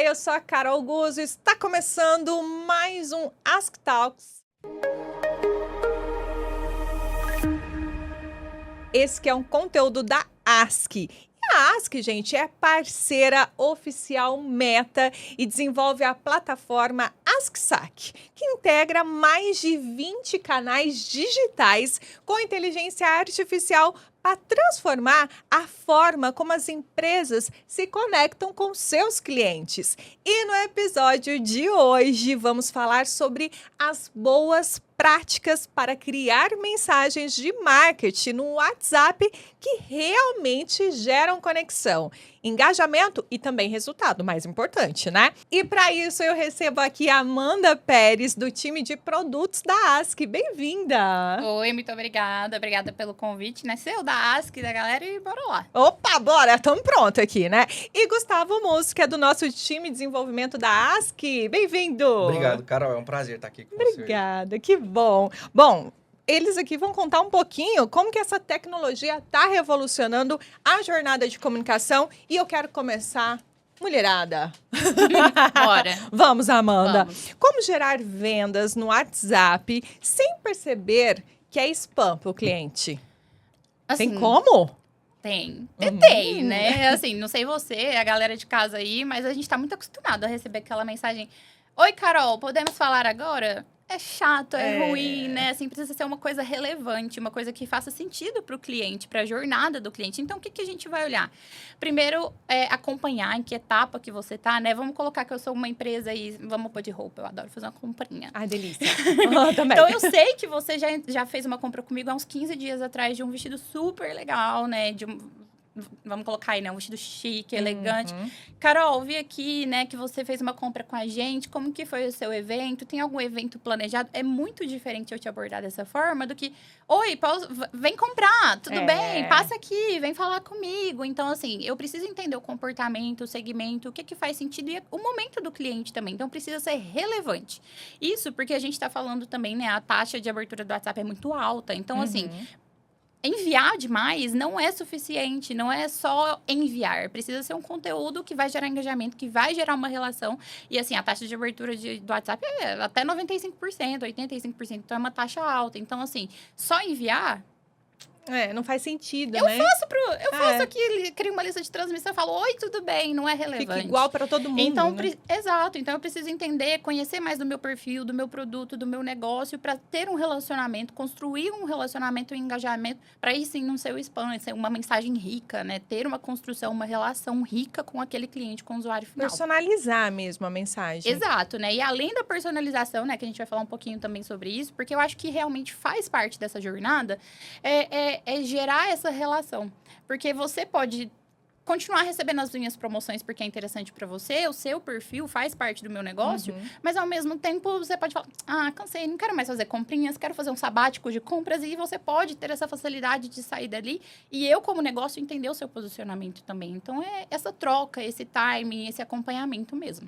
Oi, eu sou a Carol Guzzo e está começando mais um Ask Talks. Esse que é um conteúdo da Ask. E a Ask, gente, é parceira oficial Meta e desenvolve a plataforma AskSac, que integra mais de 20 canais digitais com inteligência artificial para transformar a forma como as empresas se conectam com seus clientes. E no episódio de hoje vamos falar sobre as boas práticas para criar mensagens de marketing no WhatsApp que realmente geram conexão, engajamento e também resultado, mais importante, né? E para isso eu recebo aqui a Amanda Pérez, do time de produtos da Ask. Bem-vinda! Oi, muito obrigada. Obrigada pelo convite, né? Seu da Ask, da galera, e bora lá. Opa, bora! Estamos pronto aqui, né? E Gustavo Musso, que é do nosso time de desenvolvimento da Ask. Bem-vindo! Obrigado, Carol. É um prazer estar aqui com você. Obrigada, que bom. Bom, eles aqui vão contar um pouquinho como que essa tecnologia está revolucionando a jornada de comunicação. E eu quero começar, mulherada. Bora. Vamos, Amanda. Vamos. Como gerar vendas no WhatsApp sem perceber que é spam para o cliente? Assim, Tem como? Tem. Tentei, né? Assim, não sei você, a galera de casa aí, mas a gente tá muito acostumado a receber aquela mensagem: Oi, Carol, podemos falar agora? É chato, é ruim, né? Assim, precisa ser uma coisa relevante, uma coisa que faça sentido para o cliente, para a jornada do cliente. Então, o que a gente vai olhar? Primeiro, acompanhar em que etapa que você tá, né? Vamos colocar que eu sou uma empresa e vamos pôr de roupa. Eu adoro fazer uma comprinha. Ai, delícia. Também. Então, eu sei que você já fez uma compra comigo há uns 15 dias atrás de um vestido super legal, né? Vamos colocar aí, né? Um vestido chique, elegante. Carol, vi aqui, né, que você fez uma compra com a gente. Como que foi o seu evento? Tem algum evento planejado? É muito diferente eu te abordar dessa forma do que... Oi, vem comprar, tudo bem? Passa aqui, vem falar comigo. Então, assim, eu preciso entender o comportamento, o segmento, o que faz sentido e o momento do cliente também. Então, precisa ser relevante. Isso porque a gente tá falando também, né? A taxa de abertura do WhatsApp é muito alta. Então, assim... Enviar demais não é suficiente, não é só enviar. Precisa ser um conteúdo que vai gerar engajamento, que vai gerar uma relação. E, assim, a taxa de abertura do WhatsApp é até 95%, 85%. Então, é uma taxa alta. Então, assim, só enviar... não faz sentido, Eu né? faço aqui, crio uma lista de transmissão e falo, oi, tudo bem, não é relevante. Fica igual para todo mundo, Então, né? Exato. Então, eu preciso entender, conhecer mais do meu perfil, do meu produto, do meu negócio, para ter um relacionamento, construir um relacionamento e um engajamento, para aí sim não ser o spam, ser uma mensagem rica, né? Ter uma construção, uma relação rica com aquele cliente, com o usuário final. Personalizar mesmo a mensagem. Exato, né? E além da personalização, né, que a gente vai falar um pouquinho também sobre isso, porque eu acho que realmente faz parte dessa jornada, é gerar essa relação. Porque você pode continuar recebendo as minhas promoções porque é interessante para você, o seu perfil faz parte do meu negócio, mas ao mesmo tempo você pode falar, cansei, não quero mais fazer comprinhas, quero fazer um sabático de compras, e você pode ter essa facilidade de sair dali e eu, como negócio, entender o seu posicionamento também. Então, é essa troca, esse timing, esse acompanhamento mesmo.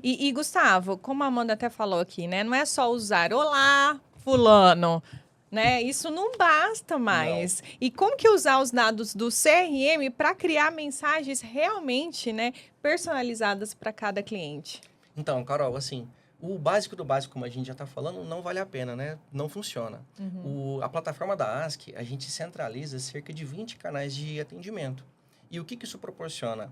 E, Gustavo, como a Amanda até falou aqui, né? Não é só usar olá, fulano, né? Isso não basta mais. Não. E como que usar os dados do CRM para criar mensagens realmente, né, personalizadas para cada cliente? Então, Carol, assim, o básico do básico, como a gente já está falando, não vale a pena, né? Não funciona. A plataforma da Ask, a gente centraliza cerca de 20 canais de atendimento. E o que isso proporciona?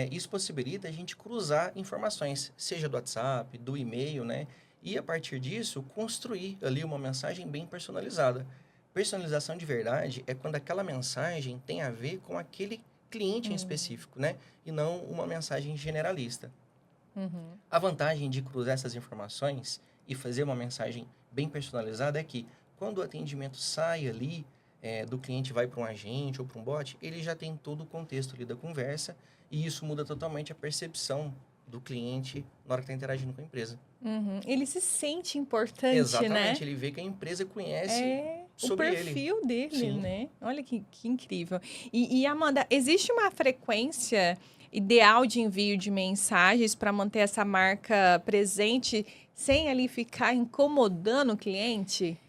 Isso possibilita a gente cruzar informações, seja do WhatsApp, do e-mail, né? E, a partir disso, construir ali uma mensagem bem personalizada. Personalização de verdade é quando aquela mensagem tem a ver com aquele cliente em específico, né? E não uma mensagem generalista. A vantagem de cruzar essas informações e fazer uma mensagem bem personalizada é que, quando o atendimento sai ali, do cliente vai para um agente ou para um bot, ele já tem todo o contexto ali da conversa e isso muda totalmente a percepção do cliente na hora que está interagindo com a empresa. Ele se sente importante, Exatamente, né? Ele vê que a empresa conhece sobre ele. O perfil dele, Sim. né? Olha que incrível. E, Amanda, existe uma frequência ideal de envio de mensagens para manter essa marca presente sem ali ficar incomodando o cliente?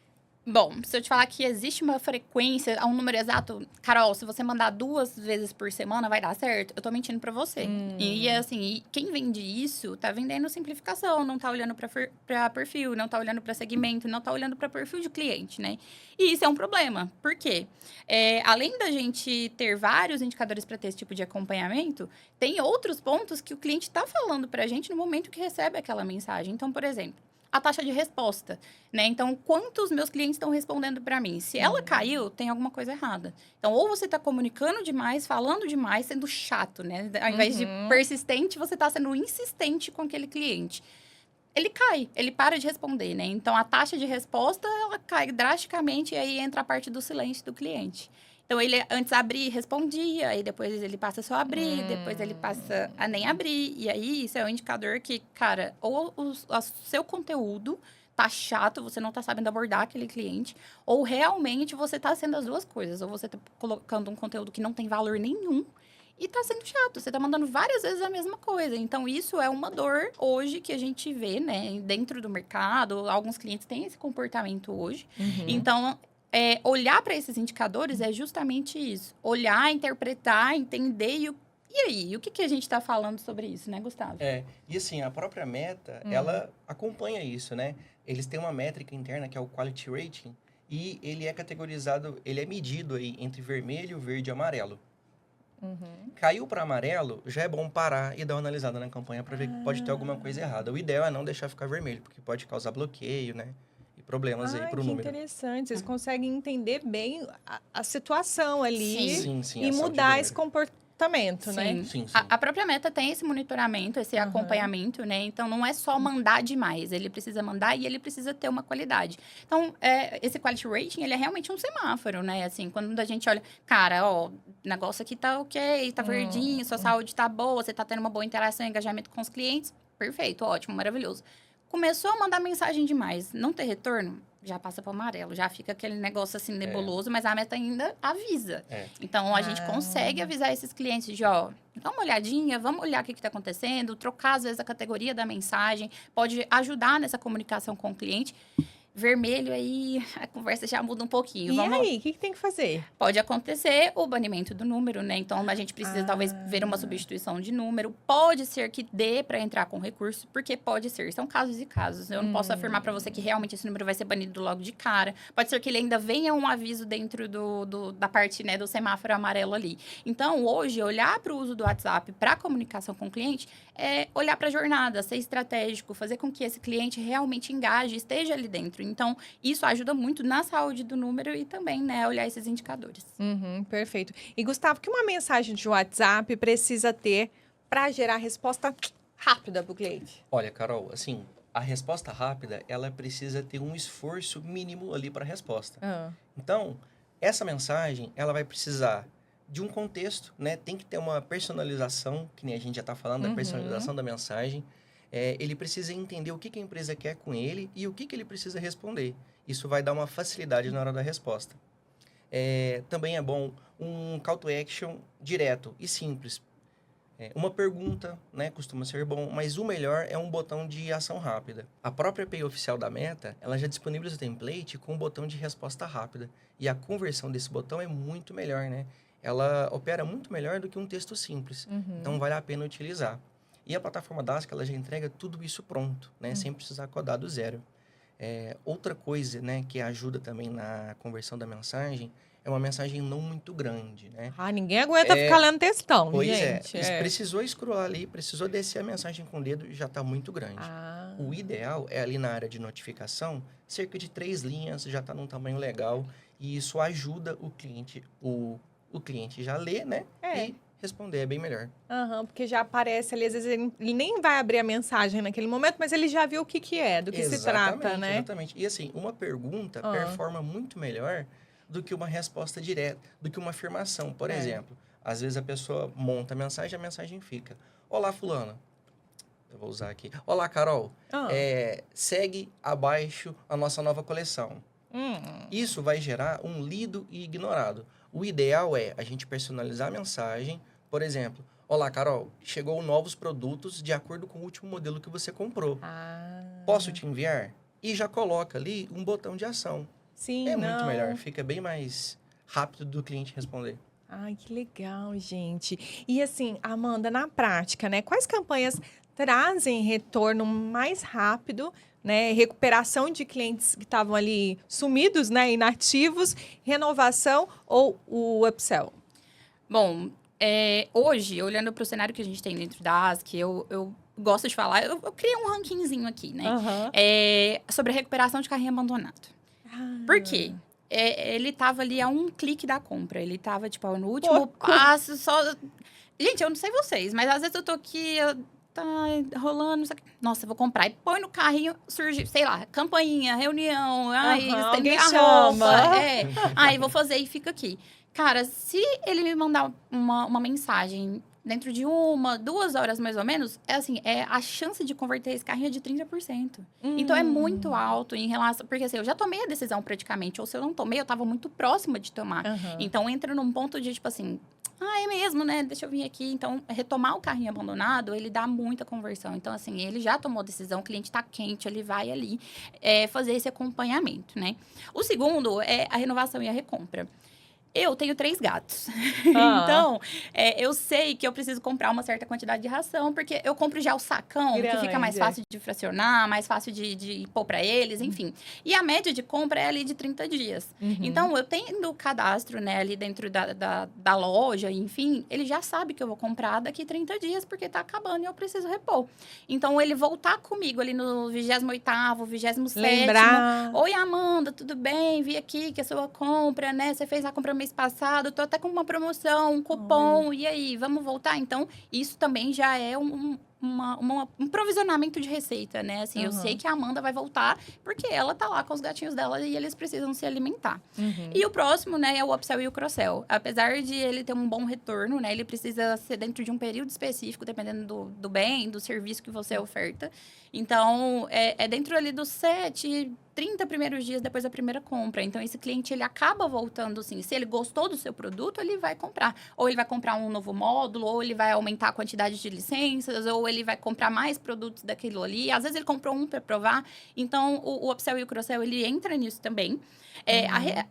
Bom, se eu te falar que existe uma frequência, um número exato, Carol, se você mandar 2 vezes por semana, vai dar certo? Eu tô mentindo pra você. E assim, quem vende isso, tá vendendo simplificação, não tá olhando pra perfil, não tá olhando pra segmento, não tá olhando pra perfil de cliente, né? E isso é um problema. Por quê? Além da gente ter vários indicadores para ter esse tipo de acompanhamento, tem outros pontos que o cliente tá falando pra gente no momento que recebe aquela mensagem. Então, por exemplo, a taxa de resposta, né? Então, quantos meus clientes estão respondendo para mim? Se ela caiu, tem alguma coisa errada. Então, ou você está comunicando demais, falando demais, sendo chato, né? Ao invés de persistente, você está sendo insistente com aquele cliente. Ele cai, ele para de responder, né? Então, a taxa de resposta, ela cai drasticamente e aí entra a parte do silêncio do cliente. Então, ele antes abria e respondia, aí depois ele passa só a abrir, depois ele passa a nem abrir. E aí, isso é um indicador que, cara, ou o seu conteúdo tá chato, você não tá sabendo abordar aquele cliente, ou realmente você tá sendo as duas coisas. Ou você tá colocando um conteúdo que não tem valor nenhum e tá sendo chato. Você tá mandando várias vezes a mesma coisa. Então, isso é uma dor hoje que a gente vê, né, dentro do mercado. Alguns clientes têm esse comportamento hoje. Então, olhar para esses indicadores é justamente isso. Olhar, interpretar, entender e aí, o que a gente está falando sobre isso, né, Gustavo? E assim, a própria Meta, ela acompanha isso, né? Eles têm uma métrica interna que é o Quality Rating e ele é categorizado, ele é medido aí entre vermelho, verde e amarelo. Caiu para amarelo, já é bom parar e dar uma analisada na campanha para ver que pode ter alguma coisa errada. O ideal é não deixar ficar vermelho, porque pode causar bloqueio, né? Problemas aí para o número. Interessante. Vocês conseguem entender bem a situação ali Sim, e a mudar esse saúde comportamento, né? Sim. A própria Meta tem esse monitoramento, esse acompanhamento, né? Então, não é só mandar demais. Ele precisa mandar e ele precisa ter uma qualidade. Então, esse Quality Rating, ele é realmente um semáforo, né? Assim, quando a gente olha, cara, ó, o negócio aqui tá ok, tá verdinho, sua saúde tá boa, você tá tendo uma boa interação, engajamento com os clientes, perfeito, ótimo, maravilhoso. Começou a mandar mensagem demais, não ter retorno, já passa para o amarelo, já fica aquele negócio assim nebuloso, mas a Meta ainda avisa. Então, a gente consegue avisar esses clientes de, ó, dá uma olhadinha, vamos olhar o que está acontecendo, trocar, às vezes, a categoria da mensagem, pode ajudar nessa comunicação com o cliente. Vermelho, aí a conversa já muda um pouquinho. E aí, o que tem que fazer? Pode acontecer o banimento do número, né? Então, a gente precisa, talvez, ver uma substituição de número. Pode ser que dê para entrar com recurso, porque pode ser. São casos e casos. Eu não posso afirmar para você que realmente esse número vai ser banido logo de cara. Pode ser que ele ainda venha um aviso dentro da parte, né, do semáforo amarelo ali. Então, hoje, olhar para o uso do WhatsApp para comunicação com o cliente é olhar para a jornada, ser estratégico, fazer com que esse cliente realmente engaje, esteja ali dentro. Então, isso ajuda muito na saúde do número e também, né, olhar esses indicadores. Perfeito. E, Gustavo, que uma mensagem de WhatsApp precisa ter para gerar resposta rápida para o cliente? Olha, Carol, assim, a resposta rápida, ela precisa ter um esforço mínimo ali para a resposta. Então, essa mensagem, ela vai precisar de um contexto, né? Tem que ter uma personalização, que nem a gente já está falando, da personalização da mensagem. Ele precisa entender o que a empresa quer com ele e o que ele precisa responder. Isso vai dar uma facilidade na hora da resposta. Também é bom um call to action direto e simples. Uma pergunta, né, costuma ser bom, mas o melhor é um botão de ação rápida. A própria API oficial da Meta, ela já disponibiliza o template com um botão de resposta rápida. E a conversão desse botão é muito melhor, né? Ela opera muito melhor do que um texto simples. Então, vale a pena utilizar. E a plataforma Dask, ela já entrega tudo isso pronto, né? Sem precisar codar do zero. Outra coisa, né, que ajuda também na conversão da mensagem é uma mensagem não muito grande, né? Ninguém aguenta ficar lendo textão, pois gente. Precisou scrollar ali, precisou descer a mensagem com o dedo, já está muito grande. O ideal é ali na área de notificação, cerca de 3 linhas, já está num tamanho legal. E isso ajuda o cliente, o cliente já lê, né? E responder, é bem melhor. Porque já aparece ali, às vezes ele nem vai abrir a mensagem naquele momento, mas ele já viu o que é, do que se trata, né? Exatamente. E assim, uma pergunta performa muito melhor do que uma resposta direta, do que uma afirmação. Por exemplo, às vezes a pessoa monta a mensagem fica: Olá, fulano. Eu vou usar aqui. Olá, Carol. Segue abaixo a nossa nova coleção. Isso vai gerar um lido e ignorado. O ideal é a gente personalizar a mensagem. Por exemplo, olá, Carol, chegou novos produtos de acordo com o último modelo que você comprou. Posso te enviar? E já coloca ali um botão de ação. Sim, É não. muito melhor, fica bem mais rápido do cliente responder. Ai, que legal, gente. E assim, Amanda, na prática, né? Quais campanhas trazem retorno mais rápido, né? Recuperação de clientes que estavam ali sumidos, né? Inativos, renovação ou o upsell? Bom, hoje, olhando para o cenário que a gente tem dentro da ASC, eu gosto de falar, eu criei um rankingzinho aqui, né? Aham. Sobre a recuperação de carrinho abandonado. Por quê? Ele tava ali a um clique da compra. Ele tava, tipo, no último Pouco. passo, só... Gente, eu não sei vocês, mas às vezes eu tô aqui, tá rolando, isso aqui. Nossa, eu vou comprar. E põe no carrinho, surge, sei lá, campainha, reunião, ai, Aham, estender alguém a chama. roupa. Aí vou fazer e fica aqui. Cara, se ele me mandar uma mensagem dentro de 1, 2 horas mais ou menos, a chance de converter esse carrinho é de 30%. Então, é muito alto em relação... Porque, assim, eu já tomei a decisão praticamente. Ou se eu não tomei, eu tava muito próxima de tomar. Aham. Então, entra num ponto de, tipo assim... é mesmo, né? Deixa eu vir aqui. Então, retomar o carrinho abandonado, ele dá muita conversão. Então, assim, ele já tomou a decisão, o cliente tá quente, ele vai ali fazer esse acompanhamento, né? O segundo é a renovação e a recompra. Eu tenho 3 gatos. Então, eu sei que eu preciso comprar uma certa quantidade de ração, porque eu compro já o sacão, que fica mais Grande. fácil de fracionar, mais fácil de pôr para eles, enfim. E a média de compra é ali de 30 dias. Então, eu tendo o cadastro, né, ali dentro da loja, enfim, ele já sabe que eu vou comprar daqui 30 dias, porque tá acabando e eu preciso repor. Então, ele voltar comigo ali no 28º, 27º. Lembrar. Oi, Amanda, tudo bem? Vi aqui que a sua compra, né? Você fez a compra mês passado, tô até com uma promoção, um cupom, e aí, vamos voltar? Então, isso também já é um provisionamento de receita, né? Assim, eu sei que a Amanda vai voltar, porque ela tá lá com os gatinhos dela e eles precisam se alimentar. E o próximo, né, é o upsell e o cross-sell. Apesar de ele ter um bom retorno, né? Ele precisa ser dentro de um período específico, dependendo do bem, do serviço que você oferta. Então, é dentro ali dos 30 primeiros dias depois da primeira compra. Então, esse cliente, ele acaba voltando, assim. Se ele gostou do seu produto, ele vai comprar. Ou ele vai comprar um novo módulo, ou ele vai aumentar a quantidade de licenças, ou ele vai comprar mais produtos daquilo ali. Às vezes, ele comprou um para provar. Então, o upsell e o cross-sell, ele entra nisso também.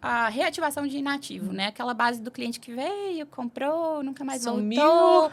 A reativação de inativo, né? Aquela base do cliente que veio, comprou, nunca mais Sumiu. voltou.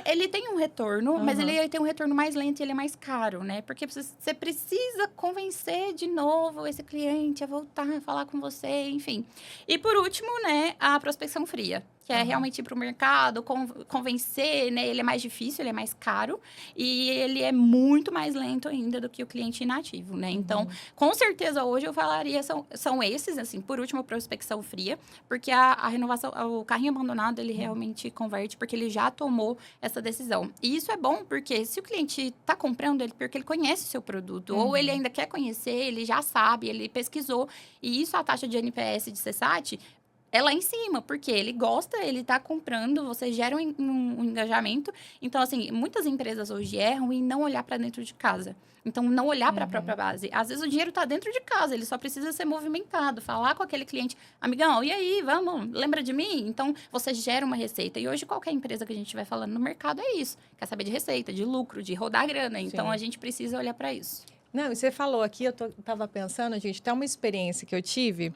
Ele tem um retorno, mas ele tem um retorno mais lento e ele é mais caro, né? Porque você precisa convencer de novo esse cliente a voltar a falar com você, enfim. E por último, né, a prospecção fria, que é realmente ir para o mercado, convencer, né? Ele é mais difícil, ele é mais caro e ele é muito mais lento ainda do que o cliente inativo, né? Então, com certeza, hoje eu falaria, são esses, assim, por último, a prospecção fria, porque a renovação, o carrinho abandonado, ele realmente converte, porque ele já tomou essa decisão. E isso é bom, porque se o cliente está comprando ele, porque ele conhece o seu produto, ou ele ainda quer conhecer, ele já sabe, ele pesquisou, e isso a taxa de NPS de CSAT é lá em cima, porque ele gosta, ele tá comprando, você gera um engajamento. Então, assim, muitas empresas hoje erram em não olhar para dentro de casa. Então, não olhar para a própria base. Às vezes, o dinheiro tá dentro de casa, ele só precisa ser movimentado. Falar com aquele cliente, amigão, e aí, vamos, lembra de mim? Então, você gera uma receita. E hoje, qualquer empresa que a gente vai falando no mercado é isso. Quer saber de receita, de lucro, de rodar grana. Então, a gente precisa olhar para isso. Não, e você falou aqui, tava pensando, gente, tem uma experiência que eu tive.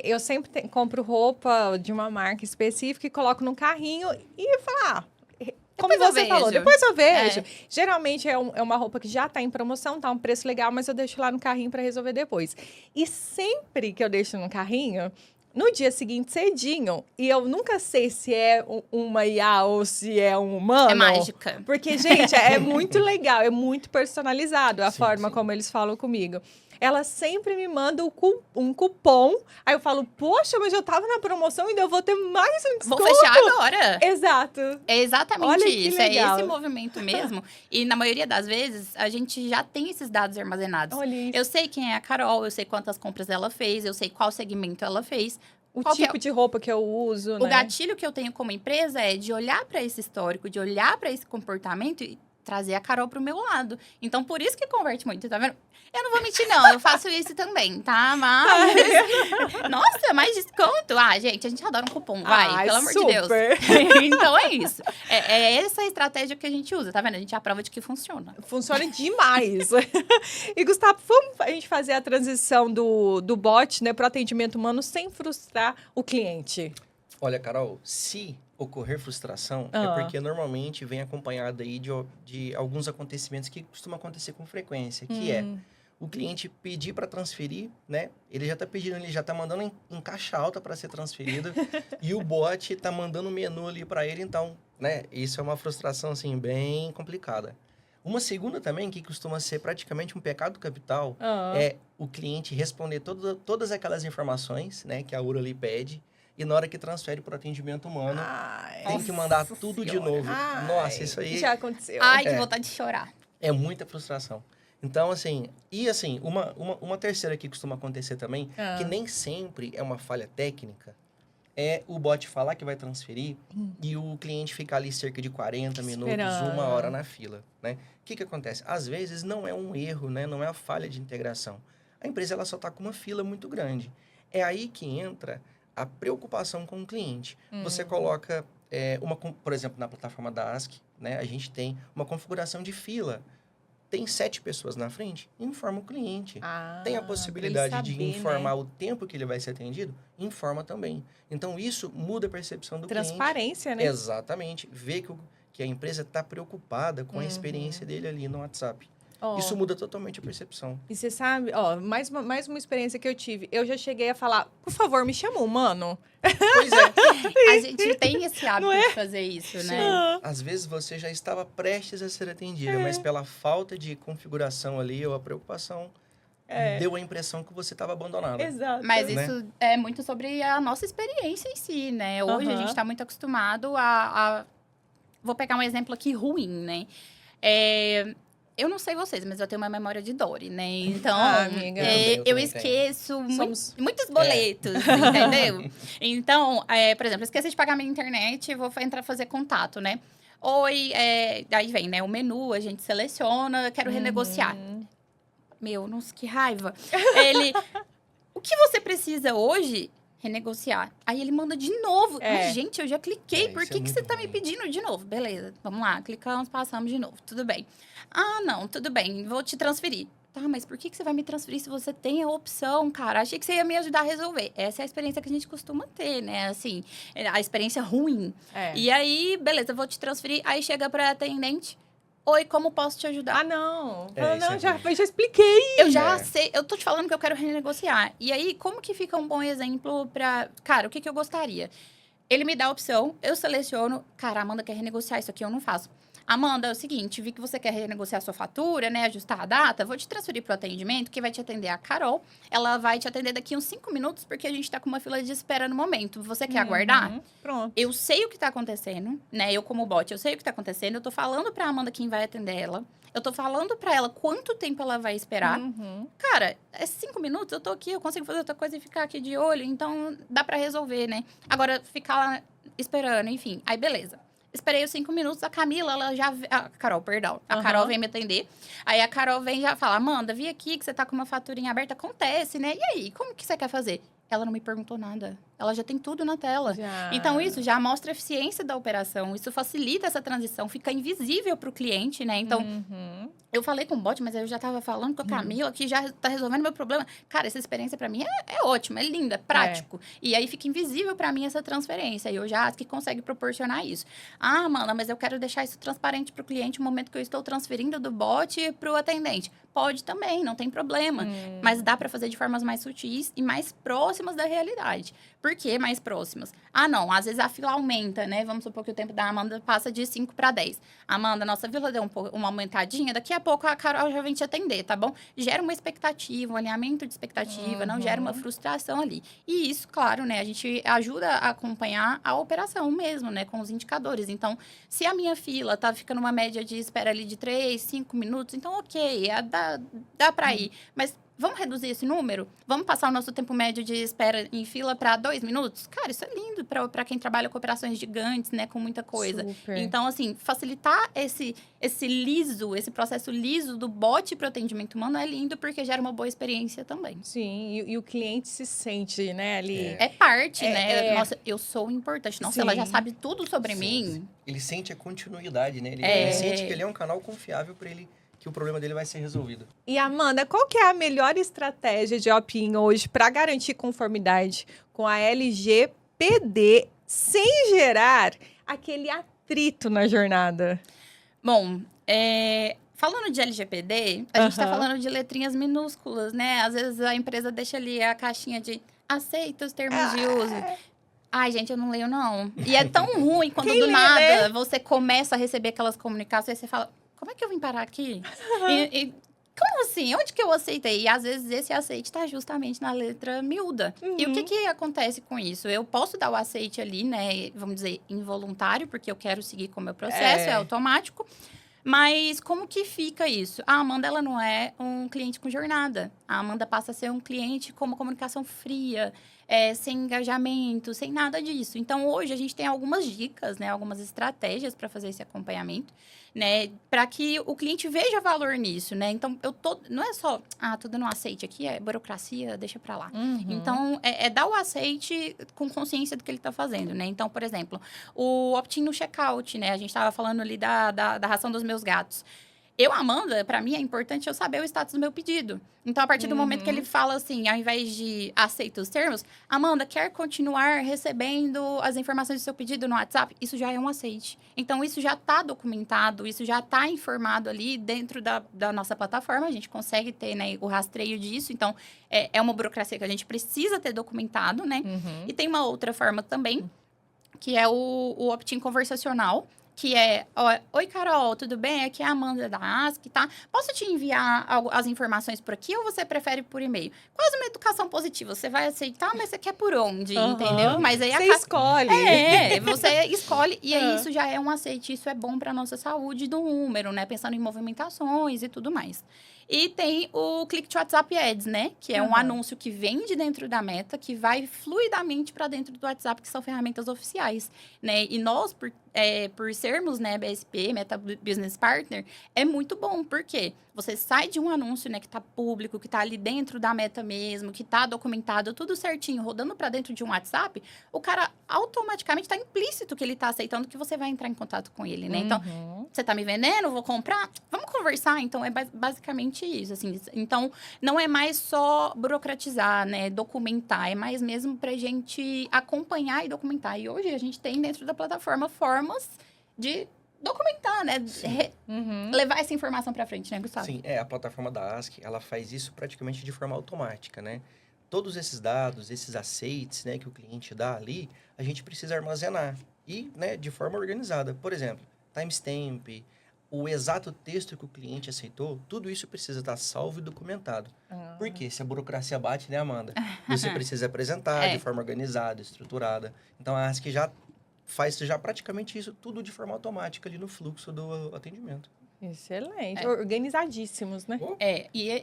Eu sempre compro roupa de uma marca específica e coloco no carrinho e falo, como Depois eu você falou, vejo. depois eu vejo. Geralmente é uma roupa que já está em promoção, tá um preço legal, mas eu deixo lá no carrinho para resolver depois. E sempre que eu deixo no carrinho, no dia seguinte, cedinho, e eu nunca sei se é uma IA ou se é um humano. É mágica. Porque, gente, é muito legal, é muito personalizado a forma como eles falam comigo. Ela sempre me manda um cupom. Aí eu falo, poxa, mas eu tava na promoção e ainda eu vou ter mais um desconto. Vou fechar agora. Exato. É exatamente Olha que isso. legal. É esse movimento mesmo. E na maioria das vezes, a gente já tem esses dados armazenados. Olha isso. Eu sei quem é a Carol, eu sei quantas compras ela fez, eu sei qual segmento ela fez. O Qual que tipo de roupa que eu uso, O né? gatilho que eu tenho como empresa é de olhar para esse histórico, de olhar para esse comportamento e trazer a Carol pro meu lado. Então, por isso que converte muito, tá vendo? Eu não vou mentir, não. Eu faço isso também, tá? Mas... Nossa, mais desconto. Ah, gente, a gente adora um cupom, vai. Pelo amor de Deus. Então, é isso. É essa a estratégia que a gente usa, tá vendo? A gente é a prova de que funciona. Funciona demais. E, Gustavo, vamos a gente fazer a transição do bot, né, pro atendimento humano sem frustrar o cliente. Olha, Carol, se ocorrer frustração, é porque normalmente vem acompanhado aí de alguns acontecimentos que costumam acontecer com frequência, que é o cliente pedir para transferir, né? Ele já está pedindo, ele já está mandando em caixa alta para ser transferido e o bot está mandando o menu ali para ele, então, né? Isso é uma frustração, assim, bem complicada. Uma segunda também, que costuma ser praticamente um pecado capital, é o cliente responder todas aquelas informações, né? Que a URA ali pede. E na hora que transfere para o atendimento humano, tem que mandar tudo de novo. Nossa, isso aí... Já aconteceu. Ai, que vontade de chorar. É muita frustração. Então, assim... E, assim, uma terceira que costuma acontecer também, que nem sempre é uma falha técnica, é o bot falar que vai transferir e o cliente ficar ali cerca de 40 minutos, 1 hora na fila, né? O que acontece? Às vezes, não é um erro, né? Não é a falha de integração. A empresa, ela só está com uma fila muito grande. É aí que entra a preocupação com o cliente. Você coloca, por exemplo, na plataforma da Ask, né, a gente tem uma configuração de fila. Tem 7 pessoas na frente, informa o cliente. Tem a possibilidade de informar, né, o tempo que ele vai ser atendido? Informa também. Então, isso muda a percepção do cliente. Transparência, né? Exatamente. Vê que a empresa está preocupada com a experiência dele ali no WhatsApp. Isso muda totalmente a percepção. E você sabe, mais uma experiência que eu tive. Eu já cheguei a falar, por favor, me chama humano. Pois é. A gente tem esse hábito de fazer isso, né? Às vezes você já estava prestes a ser atendida, mas pela falta de configuração ali ou a preocupação, deu a impressão que você estava abandonada. Exato. Mas né? isso é muito sobre a nossa experiência em si, né? Hoje a gente está muito acostumado a... Vou pegar um exemplo aqui ruim, né? Eu não sei vocês, mas eu tenho uma memória de Dory, né? Então, amiga. eu esqueço muitos boletos, entendeu? Então, por exemplo, esqueci de pagar minha internet, vou entrar fazer contato, né? Oi, aí vem, né? O menu, a gente seleciona, quero renegociar. Meu, nossa, que raiva. O que você precisa hoje? Renegociar. Aí ele manda de novo. Mas, gente, eu já cliquei. Por que você tá me pedindo de novo? Beleza, vamos lá. Clicamos, passamos de novo. Tudo bem. Ah, não, tudo bem. Vou te transferir. Tá, mas por que você vai me transferir se você tem a opção, cara? Achei que você ia me ajudar a resolver. Essa é a experiência que a gente costuma ter, né? Assim, a experiência ruim. E aí, beleza, vou te transferir. Aí chega pra atendente. Oi, como posso te ajudar? Não, isso já expliquei. Eu já sei, eu tô te falando que eu quero renegociar. E aí, como que fica um bom exemplo pra... Cara, o que eu gostaria? Ele me dá a opção, eu seleciono. Cara, a Amanda quer renegociar isso aqui, eu não faço. Amanda, é o seguinte, vi que você quer renegociar a sua fatura, né? Ajustar a data. Vou te transferir pro atendimento, que vai te atender a Carol. Ela vai te atender daqui uns 5 minutos, porque a gente tá com uma fila de espera no momento. Você quer aguardar? Pronto. Eu sei o que tá acontecendo, né? Eu, como bot, eu sei o que tá acontecendo. Eu tô falando pra Amanda quem vai atender ela. Eu tô falando pra ela quanto tempo ela vai esperar. Cara, 5 minutos, eu tô aqui, eu consigo fazer outra coisa e ficar aqui de olho. Então, dá pra resolver, né? Agora, ficar lá esperando, enfim. Aí, beleza. Esperei os 5 minutos, a Camila, ela já... A Carol, perdão. A Carol vem me atender. Aí, a Carol vem e já fala, Amanda, vi aqui que você tá com uma faturinha aberta. Acontece, né? E aí, como que você quer fazer? Ela não me perguntou nada. Ela já tem tudo na tela. Então, isso já mostra a eficiência da operação. Isso facilita essa transição. Fica invisível para o cliente, né? Então, eu falei com o bot, mas eu já estava falando com a Camila, que já está resolvendo meu problema. Cara, essa experiência para mim é ótima, é linda, é prático. E aí, fica invisível para mim essa transferência. E hoje a Ask consegue proporcionar isso. Ah, Amanda, mas eu quero deixar isso transparente para o cliente no momento que eu estou transferindo do bot para o atendente. Pode também, não tem problema. Mas dá para fazer de formas mais sutis e mais próximas da realidade. Por que mais próximas? Ah, não, às vezes a fila aumenta, né? Vamos supor que o tempo da Amanda passa de 5 para 10. Amanda, nossa fila deu uma aumentadinha, daqui a pouco a Carol já vem te atender, tá bom? Gera uma expectativa, um alinhamento de expectativa, não gera uma frustração ali. E isso, claro, né? A gente ajuda a acompanhar a operação mesmo, né? Com os indicadores. Então, se a minha fila tá ficando uma média de espera ali de 3, 5 minutos, então ok, dá para ir. Mas Vamos reduzir esse número? Vamos passar o nosso tempo médio de espera em fila para 2 minutos? Cara, isso é lindo para quem trabalha com operações gigantes, né? Com muita coisa. Super. Então, assim, facilitar esse processo liso do bot para o atendimento humano é lindo porque gera uma boa experiência também. Sim, e o cliente se sente, né, ali. É parte, né? É. Nossa, eu sou importante. Nossa, Sim. ela já sabe tudo sobre Sim. mim. Ele sente a continuidade, né? Ele, É. ele sente que ele é um canal confiável para ele, que o problema dele vai ser resolvido. E Amanda, qual que é a melhor estratégia de opt-in hoje para garantir conformidade com a LGPD sem gerar aquele atrito na jornada? Bom, falando de LGPD, a gente tá Aham. falando de letrinhas minúsculas, né? Às vezes a empresa deixa ali a caixinha de aceita os termos de uso. Ai, gente, eu não leio, não. E é tão ruim quando Quem do lê, nada né? você começa a receber aquelas comunicações e você fala, como é que eu vim parar aqui? Como assim? Onde que eu aceitei? E às vezes esse aceite tá justamente na letra miúda. E o que acontece com isso? Eu posso dar o aceite ali, né? Vamos dizer, involuntário, porque eu quero seguir com o meu processo, é automático. Mas como que fica isso? A Amanda, ela não é um cliente com jornada. A Amanda passa a ser um cliente com uma comunicação fria, sem engajamento, sem nada disso. Então, hoje, a gente tem algumas dicas, né? Algumas estratégias para fazer esse acompanhamento, né? Para que o cliente veja valor nisso, né? Então, não é só, tô dando um aceite aqui, é burocracia, deixa para lá. Uhum. Então, dar o aceite com consciência do que ele está fazendo, né? Então, por exemplo, o opt-in no checkout, né? A gente estava falando ali da ração dos meus gatos. Amanda, para mim é importante eu saber o status do meu pedido. Então, a partir do momento que ele fala assim, ao invés de aceita os termos, Amanda, quer continuar recebendo as informações do seu pedido no WhatsApp? Isso já é um aceite. Então, isso já está documentado, isso já está informado ali dentro da nossa plataforma. A gente consegue ter, né, o rastreio disso. Então, é uma burocracia que a gente precisa ter documentado, né? Uhum. E tem uma outra forma também, que é o opt-in conversacional, que é, oi, Carol, tudo bem? Aqui é a Amanda da ASK, tá? Posso te enviar as informações por aqui ou você prefere por e-mail? Quase uma educação positiva. Você vai aceitar, mas você quer por onde, entendeu? Mas aí Você escolhe. você escolhe. E aí isso já é um aceite. Isso é bom para nossa saúde do número, né? Pensando em movimentações e tudo mais. E tem o Click to WhatsApp Ads, né? Que é um anúncio que vem de dentro da Meta, que vai fluidamente para dentro do WhatsApp, que são ferramentas oficiais, né? E nós, por sermos, né, BSP, Meta Business Partner, é muito bom. Por quê? Você sai de um anúncio, né, que tá público, que tá ali dentro da Meta mesmo, que tá documentado, tudo certinho, rodando para dentro de um WhatsApp, o cara automaticamente tá implícito que ele tá aceitando que você vai entrar em contato com ele, né? Então, você tá me vendendo, vou comprar? Vamos conversar? Então, é basicamente isso, assim. Então, não é mais só burocratizar, né, documentar, é mais mesmo pra gente acompanhar e documentar. E hoje, a gente tem dentro da plataforma formas de documentar, né? Levar essa informação para frente, né, Gustavo? Sim, a plataforma da ASK, ela faz isso praticamente de forma automática, né? Todos esses dados, esses aceites, né, que o cliente dá ali, a gente precisa armazenar e, né, de forma organizada. Por exemplo, timestamp, o exato texto que o cliente aceitou, tudo isso precisa estar salvo e documentado. Porque se a burocracia bate, né, Amanda? Você precisa apresentar de forma organizada, estruturada. Então, a ASK já faz praticamente isso tudo de forma automática ali no fluxo do atendimento. Excelente. Organizadíssimos, né?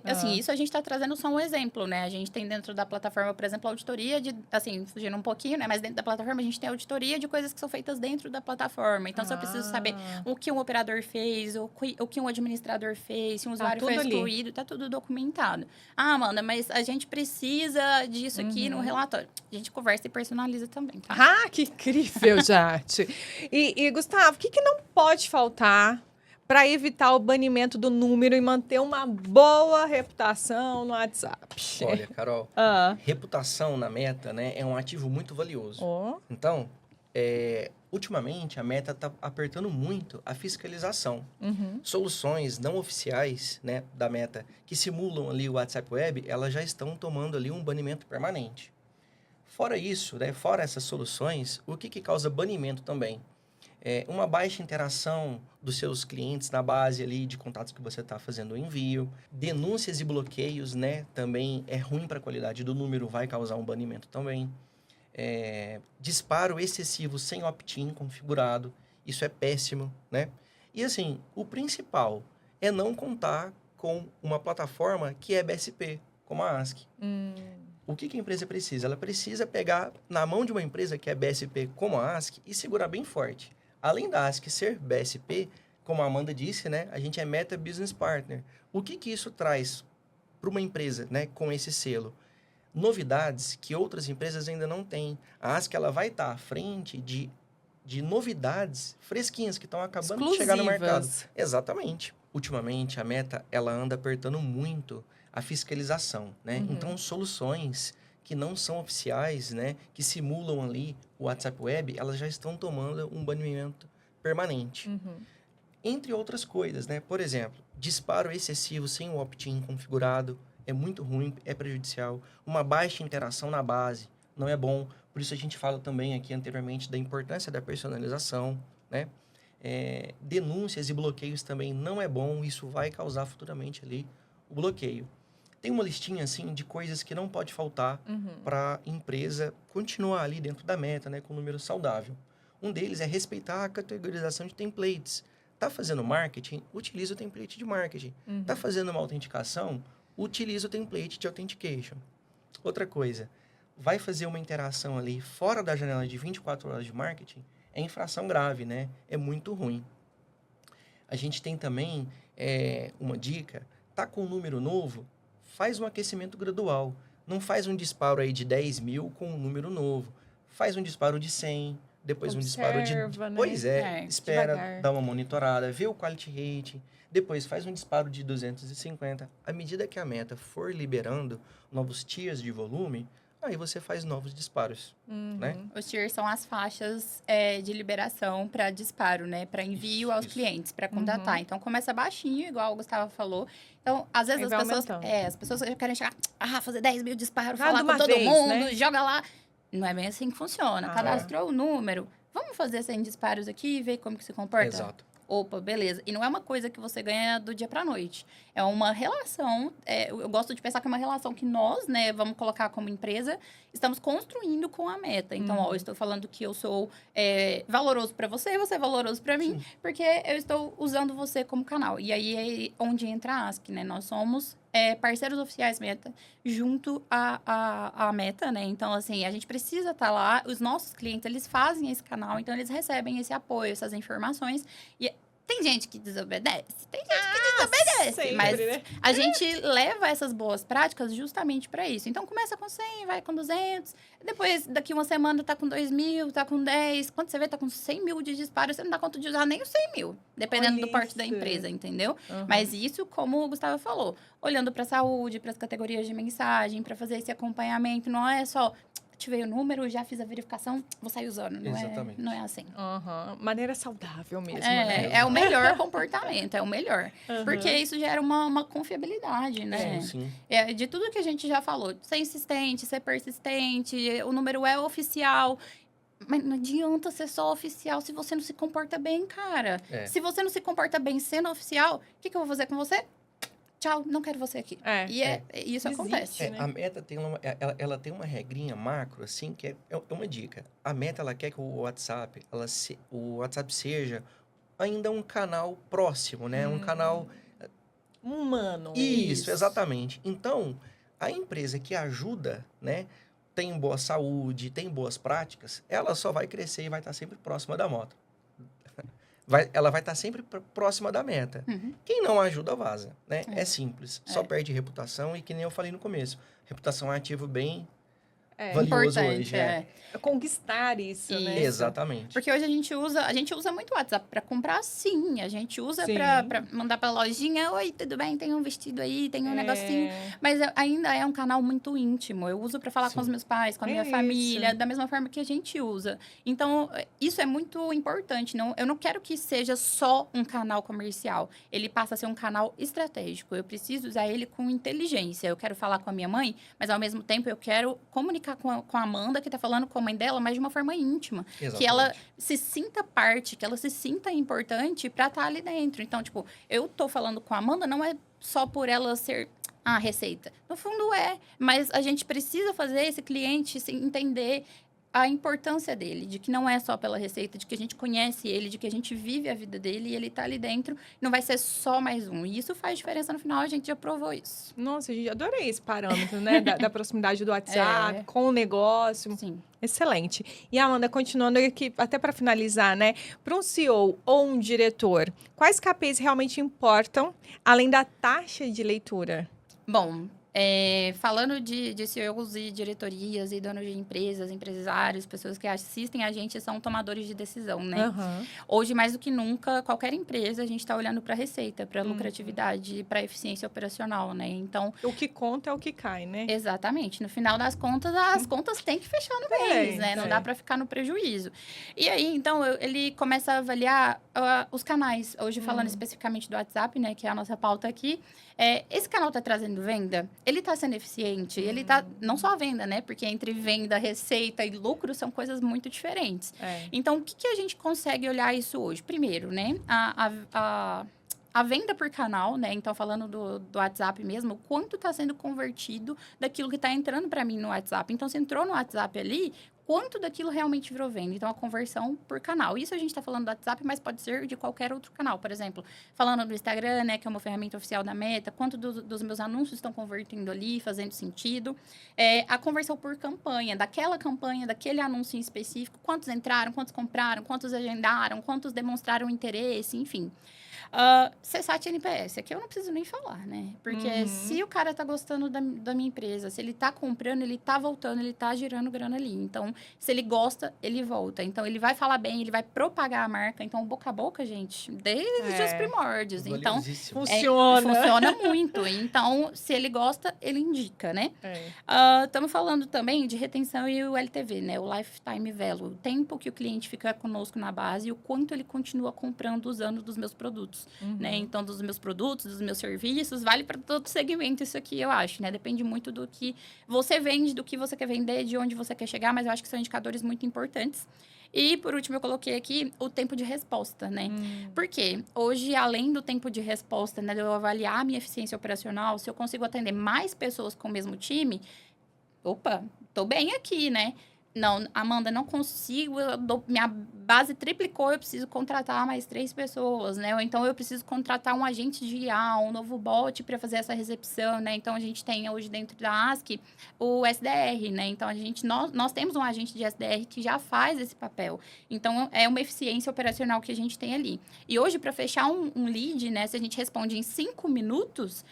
Assim, isso a gente está trazendo só um exemplo, né? A gente tem dentro da plataforma, por exemplo, a auditoria de, assim, fugindo um pouquinho, né? Mas dentro da plataforma a gente tem auditoria de coisas que são feitas dentro da plataforma. Então, se eu preciso saber o que um operador fez, o que um administrador fez, se um usuário foi excluído, tá tudo documentado. Amanda, mas a gente precisa disso aqui no relatório. A gente conversa e personaliza também, tá? Que incrível, gente. E Gustavo, o que não pode faltar para evitar o banimento do número e manter uma boa reputação no WhatsApp? Olha, Carol, reputação na Meta, né, é um ativo muito valioso. Então, ultimamente, a Meta está apertando muito a fiscalização. Soluções não oficiais, né, da Meta que simulam ali o WhatsApp Web, elas já estão tomando ali um banimento permanente. Fora isso, né, fora essas soluções, o que causa banimento também? Uma baixa interação dos seus clientes na base ali de contatos que você está fazendo o envio. Denúncias e bloqueios, né? Também é ruim para a qualidade do número, vai causar um banimento também. Disparo excessivo sem opt-in configurado, isso é péssimo, né? E assim, o principal é não contar com uma plataforma que é BSP. como a ASK. O que a empresa precisa? Ela precisa pegar na mão de uma empresa que é BSP como a ASK e segurar bem forte. Além da ASK ser BSP, como a Amanda disse, né, a gente é Meta Business Partner. O que isso traz para uma empresa, né, com esse selo? Novidades que outras empresas ainda não têm. A ASK ela vai estar à frente de novidades fresquinhas que estão acabando de chegar no mercado. Exatamente. Ultimamente, a Meta ela anda apertando muito a fiscalização, né? Então, soluções que não são oficiais, né, que simulam ali o WhatsApp Web, elas já estão tomando um banimento permanente. Entre outras coisas, né? Por exemplo, disparo excessivo sem o opt-in configurado é muito ruim, é prejudicial. Uma baixa interação na base não é bom. Por isso a gente fala também aqui anteriormente da importância da personalização, né? Denúncias e bloqueios também não é bom. Isso vai causar futuramente ali o bloqueio. Tem uma listinha, assim, de coisas que não pode faltar para a empresa continuar ali dentro da meta, né? Com um número saudável. Um deles é respeitar a categorização de templates. Tá fazendo marketing? Utiliza o template de marketing. Tá fazendo uma autenticação? Utiliza o template de authentication. Outra coisa, vai fazer uma interação ali fora da janela de 24 horas de marketing, é infração grave, né? É muito ruim. A gente tem também uma dica, tá com um número novo, faz um aquecimento gradual. Não faz um disparo aí de 10 mil com um número novo. Faz um disparo de 100, depois Observa, um disparo de... né? Pois espera, devagar. dá uma monitorada, vê o quality rate, depois faz um disparo de 250. À medida que a meta for liberando novos tiers de volume, aí você faz novos disparos, né? Os tiers são as faixas de liberação para disparo, né? Para envio aos clientes, para contatar. Então, começa baixinho, igual o Gustavo falou. Então, às vezes as pessoas já querem chegar, fazer 10 mil disparos, falar com todo mundo, né? Joga lá. Não é bem assim que funciona. Cadastrou o número. Vamos fazer 100 disparos aqui e ver como que se comporta? Exato. Opa, beleza. E não é uma coisa que você ganha do dia para noite. É uma relação, eu gosto de pensar que é uma relação que nós, né, vamos colocar como empresa, estamos construindo com a meta. Então, eu estou falando que eu sou valoroso para você, você é valoroso para mim, porque eu estou usando você como canal. E aí é onde entra a ASK, né? Nós somos parceiros oficiais Meta, junto à Meta, né? Então, assim, a gente precisa estar lá, os nossos clientes, eles fazem esse canal, então eles recebem esse apoio, essas informações. E tem gente que desobedece, Sempre, mas né? a gente leva essas boas práticas justamente para isso. Então, começa com 100, vai com 200, depois, daqui uma semana, tá com 2 mil, tá com 10. Quando você vê, tá com 100 mil de disparo, você não dá conta de usar nem os 100 mil, dependendo do porte da empresa, entendeu? Mas isso, como o Gustavo falou, olhando para a saúde, para as categorias de mensagem, para fazer esse acompanhamento, não é só... Ativei o número, já fiz a verificação, vou sair usando. Exatamente. Não é assim. Maneira saudável mesmo, né? É o melhor comportamento, é o melhor. Porque isso gera uma confiabilidade, né? Sim. De tudo que a gente já falou. Ser insistente, ser persistente, o número é oficial. Mas não adianta ser só oficial se você não se comporta bem, cara. Se você não se comporta bem sendo oficial, o que eu vou fazer com você? Tchau, não quero você aqui. E isso acontece. Né? A Meta tem ela tem uma regrinha macro, assim, que é uma dica. A Meta, ela quer que o WhatsApp seja ainda um canal próximo, né? Um canal... humano. Isso, exatamente. Então, a empresa que ajuda, né? Tem boa saúde, tem boas práticas, ela só vai crescer e vai estar sempre próxima da moto. Ela vai estar sempre próxima da meta. Quem não ajuda, vaza, né? É simples. Só perde reputação e, que nem eu falei no começo, reputação é um ativo bem valioso hoje. Conquistar isso, né? Exatamente. Porque hoje a gente usa muito o WhatsApp para comprar, sim. A gente usa para mandar para lojinha. Oi, tudo bem? Tem um vestido aí, tem um negocinho. Mas ainda é um canal muito íntimo. Eu uso para falar com os meus pais, com a minha família, da mesma forma que a gente usa. Então, isso é muito importante. Eu não quero que seja só um canal comercial. Ele passa a ser um canal estratégico. Eu preciso usar ele com inteligência. Eu quero falar com a minha mãe, mas ao mesmo tempo eu quero comunicar com a Amanda, que está falando com a mãe dela, mas de uma forma íntima. Exatamente. Que ela se sinta parte, que ela se sinta importante para estar ali dentro. Então, tipo, eu tô falando com a Amanda, não é só por ela ser a receita. No fundo mas a gente precisa fazer esse cliente se entender a importância dele, de que não é só pela receita, de que a gente conhece ele, de que a gente vive a vida dele e ele tá ali dentro, não vai ser só mais um. E isso faz diferença no final, a gente já provou isso. Nossa, gente, adorei esse parâmetro, né? Da proximidade do WhatsApp com o negócio. Sim. Excelente. E, Amanda, continuando aqui, até para finalizar, né? Para um CEO ou um diretor, quais KPIs realmente importam, além da taxa de leitura? Bom, falando de CEOs e diretorias e donos de empresas, empresários, pessoas que assistem a gente são tomadores de decisão, né? Aham. Hoje, mais do que nunca, qualquer empresa, a gente está olhando para a receita, para a lucratividade, para a eficiência operacional, né? Então, O que conta é o que cai, né? exatamente. No final das contas, as contas têm que fechar no mês, né? Não tem. dá para ficar no prejuízo. E aí, então, ele começa a avaliar os canais. Hoje, falando especificamente do WhatsApp, né? Que é a nossa pauta aqui. Esse canal está trazendo venda? Ele está sendo eficiente? Ele está... Não só a venda, né? Porque entre venda, receita e lucro são coisas muito diferentes. É. Então, o que a gente consegue olhar isso hoje? Primeiro, né? A venda por canal, né? Então, falando do WhatsApp mesmo, o quanto está sendo convertido daquilo que está entrando para mim no WhatsApp. Então, se entrou no WhatsApp ali, quanto daquilo realmente virou venda? Então, a conversão por canal. Isso a gente está falando do WhatsApp, mas pode ser de qualquer outro canal. Por exemplo, falando do Instagram, né? Que é uma ferramenta oficial da Meta. Quanto dos meus anúncios estão convertendo ali, fazendo sentido. A conversão por campanha. Daquela campanha, daquele anúncio em específico. Quantos entraram, quantos compraram, quantos agendaram, quantos demonstraram interesse, enfim. CSAT e NPS, aqui eu não preciso nem falar, né? Porque se o cara tá gostando da minha empresa, se ele tá comprando, ele tá voltando, ele tá girando grana ali. Então, se ele gosta, ele volta. Então, ele vai falar bem, ele vai propagar a marca. Então, boca a boca, gente, desde os primórdios. Então, Valiosíssimo. Funciona. muito. Então, se ele gosta, ele indica, né? Estamos falando também de retenção e o LTV, né? O Lifetime Value. O tempo que o cliente fica conosco na base e o quanto ele continua comprando, usando dos meus produtos. Né? Então, dos meus produtos, dos meus serviços, vale para todo segmento isso aqui, eu acho, né? Depende muito do que você vende, do que você quer vender, de onde você quer chegar, mas eu acho que são indicadores muito importantes. E, por último, eu coloquei aqui o tempo de resposta, né? Por quê? Hoje, além do tempo de resposta, né, de eu avaliar a minha eficiência operacional, se eu consigo atender mais pessoas com o mesmo time, opa, tô bem aqui, né? Não, Amanda, não consigo, minha base triplicou, eu preciso contratar mais 3 pessoas, né? Ou então eu preciso contratar um agente de IA, um novo bot para fazer essa recepção, né? Então, a gente tem hoje dentro da ASK o SDR, né? Então, nós temos um agente de SDR que já faz esse papel. Então, é uma eficiência operacional que a gente tem ali. E hoje, para fechar um lead, né? Se a gente responde em 5 minutos,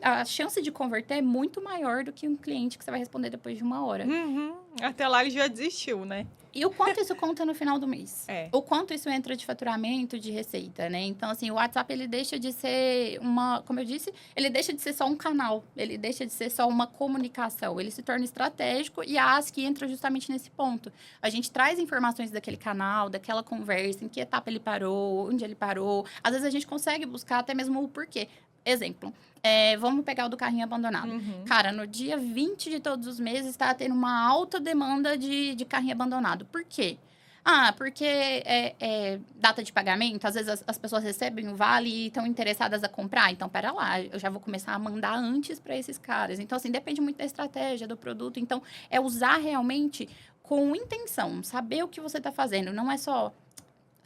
a chance de converter é muito maior do que um cliente que você vai responder depois de 1 hora. Até lá ele já desistiu, né? E o quanto isso conta no final do mês? É. O quanto isso entra de faturamento, de receita, né? Então, assim, o WhatsApp, ele deixa de ser como eu disse, ele deixa de ser só um canal. Ele deixa de ser só uma comunicação. Ele se torna estratégico e a ASK entra justamente nesse ponto. A gente traz informações daquele canal, daquela conversa, em que etapa ele parou, onde ele parou. Às vezes, a gente consegue buscar até mesmo o porquê. Exemplo, vamos pegar o do carrinho abandonado. Cara, no dia 20 de todos os meses, está tendo uma alta demanda de carrinho abandonado. Por quê? Porque data de pagamento, às vezes as pessoas recebem o vale e estão interessadas a comprar. Então, pera lá, eu já vou começar a mandar antes para esses caras. Então, assim, depende muito da estratégia, do produto. Então, é usar realmente com intenção, saber o que você está fazendo. Não é só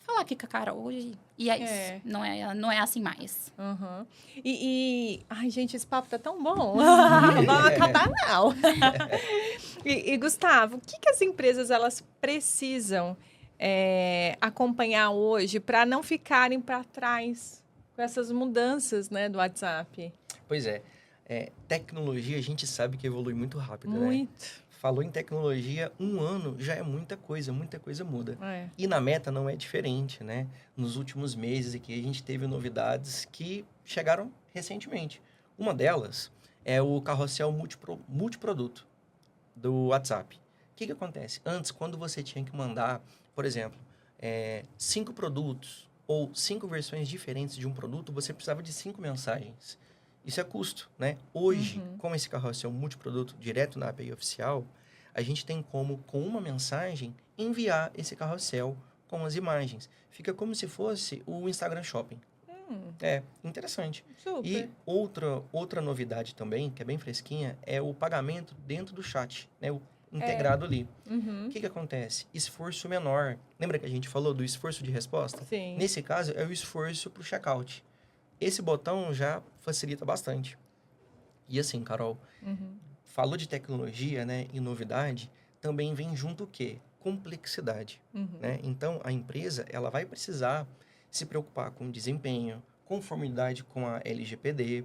falar aqui com a Carol hoje e é isso. Não é assim mais. Ai, gente, esse papo tá tão bom. Não vai acabar, não. E, Gustavo, o que as empresas elas precisam acompanhar hoje para não ficarem para trás com essas mudanças, né, do WhatsApp? Pois é. Tecnologia, a gente sabe que evolui muito rápido, né? Muito. Falou em tecnologia, 1 ano já é muita coisa muda. E na Meta não é diferente, né? Nos últimos meses aqui a gente teve novidades que chegaram recentemente. Uma delas é o carrossel multiproduto do WhatsApp. O que acontece? Antes, quando você tinha que mandar, por exemplo, 5 produtos ou 5 versões diferentes de um produto, você precisava de 5 mensagens. Isso é custo, né? Hoje, com esse carrossel multiproduto direto na API oficial, a gente tem como, com uma mensagem, enviar esse carrossel com as imagens. Fica como se fosse o Instagram Shopping. É interessante. Super. E outra novidade também, que é bem fresquinha, é o pagamento dentro do chat, né? integrado ali. Uhum. O que acontece? Esforço menor. Lembra que a gente falou do esforço de resposta? Sim. Nesse caso, é o esforço para o checkout. Esse botão já facilita bastante. E assim, Carol, falou de tecnologia, né, e novidade, também vem junto o quê? Complexidade. Né? Então, a empresa ela vai precisar se preocupar com desempenho, conformidade com a LGPD,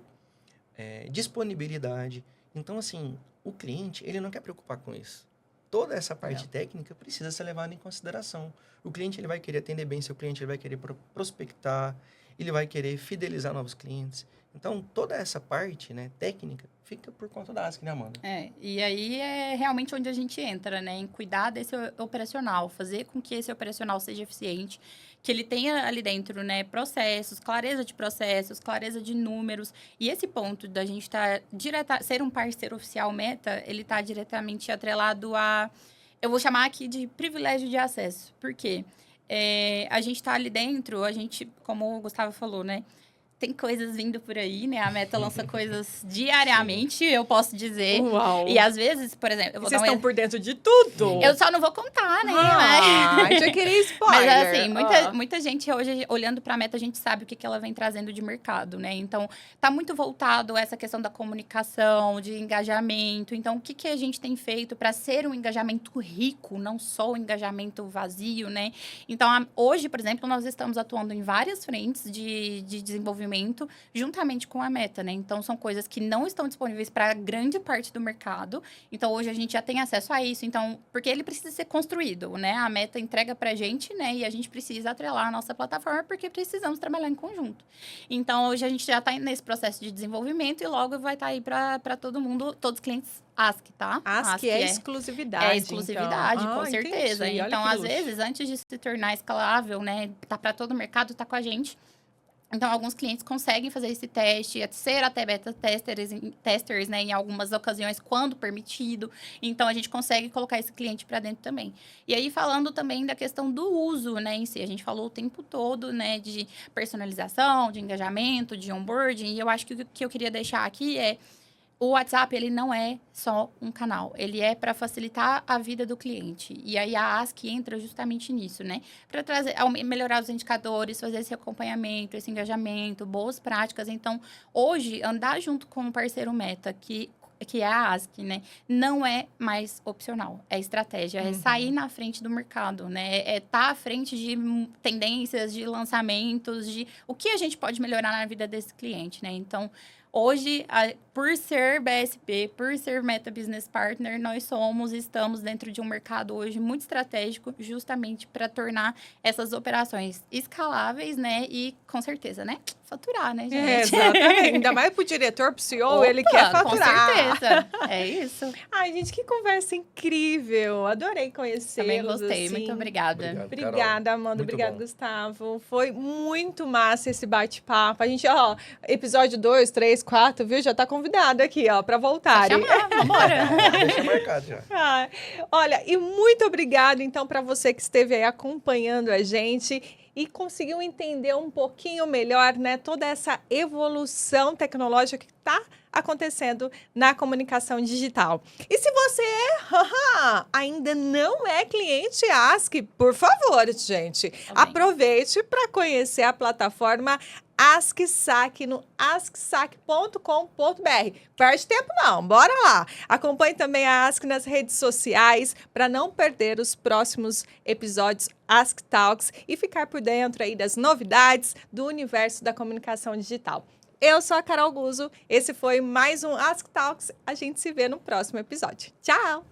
disponibilidade. Então, assim, o cliente ele não quer preocupar com isso. Toda essa parte técnica precisa ser levada em consideração. O cliente ele vai querer atender bem seu cliente, ele vai querer prospectar, ele vai querer fidelizar novos clientes. Então, toda essa parte, né, técnica, fica por conta da ASK, né, Amanda? E aí é realmente onde a gente entra, né? Em cuidar desse operacional, fazer com que esse operacional seja eficiente, que ele tenha ali dentro, né, processos, clareza de números. E esse ponto da gente ser um parceiro oficial Meta, ele está diretamente atrelado a, eu vou chamar aqui de privilégio de acesso. Por quê? A gente está ali dentro, como o Gustavo falou, né? Tem coisas vindo por aí, né? A Meta lança coisas diariamente, eu posso dizer. Uau! E às vezes, por exemplo... Vocês estão por dentro de tudo! Eu só não vou contar, né? Já queria spoiler! Mas assim, muita gente hoje, olhando para a Meta, a gente sabe o que ela vem trazendo de mercado, né? Então, tá muito voltado a essa questão da comunicação, de engajamento. Então, o que a gente tem feito para ser um engajamento rico, não só um engajamento vazio, né? Então, hoje, por exemplo, nós estamos atuando em várias frentes de desenvolvimento juntamente com a Meta, né? Então, são coisas que não estão disponíveis para grande parte do mercado. Então, hoje a gente já tem acesso a isso. Então, porque ele precisa ser construído, né? A Meta entrega pra gente, né? E a gente precisa atrelar a nossa plataforma porque precisamos trabalhar em conjunto. Então, hoje a gente já está nesse processo de desenvolvimento e logo vai estar aí para todo mundo, todos os clientes ASK, tá? ASK é exclusividade. É exclusividade, então. com certeza. Entendi. Então, às vezes, antes de se tornar escalável, né? Tá para todo o mercado, tá com a gente. Então, alguns clientes conseguem fazer esse teste, ser até beta-testers, né, em algumas ocasiões, quando permitido. Então, a gente consegue colocar esse cliente para dentro também. E aí, falando também da questão do uso, né, em si. A gente falou o tempo todo, né, de personalização, de engajamento, de onboarding. E eu acho que o que eu queria deixar aqui é... O WhatsApp, ele não é só um canal. Ele é para facilitar a vida do cliente. E aí, a ASK entra justamente nisso, né? Para melhorar os indicadores, fazer esse acompanhamento, esse engajamento, boas práticas. Então, hoje, andar junto com um parceiro Meta, que é a ASK, né? Não é mais opcional. É estratégia. É sair na frente do mercado, né? É estar à frente de tendências, de lançamentos, de o que a gente pode melhorar na vida desse cliente, né? Então... Hoje, por ser BSP, por ser Meta Business Partner, estamos dentro de um mercado hoje muito estratégico, justamente para tornar essas operações escaláveis, né? E, com certeza, né? Faturar, né, gente? Exatamente. Ainda mais pro diretor, pro CEO, ele quer faturar. Com certeza. É isso. Ai, gente, que conversa incrível. Adorei conhecê-los. Também gostei. Assim. Muito obrigada. Obrigada, Amanda. Muito Obrigada, bom. Gustavo. Foi muito massa esse bate-papo. A gente, episódio 2, 3, 4, viu? Já tá convidado aqui, pra voltarem. Vambora. Deixa marcado já. Olha, e muito obrigada, então, para você que esteve aí acompanhando a gente e conseguiu entender um pouquinho melhor, né, toda essa evolução tecnológica que está acontecendo na comunicação digital. E se você ainda não é cliente ASK, por favor, gente, aproveite para conhecer a plataforma AskSAC no asksac.com.br. Perde tempo não, bora lá. Acompanhe também a Ask nas redes sociais para não perder os próximos episódios Ask Talks e ficar por dentro aí das novidades do universo da comunicação digital. Eu sou a Carol Guzzo, esse foi mais um Ask Talks, a gente se vê no próximo episódio. Tchau!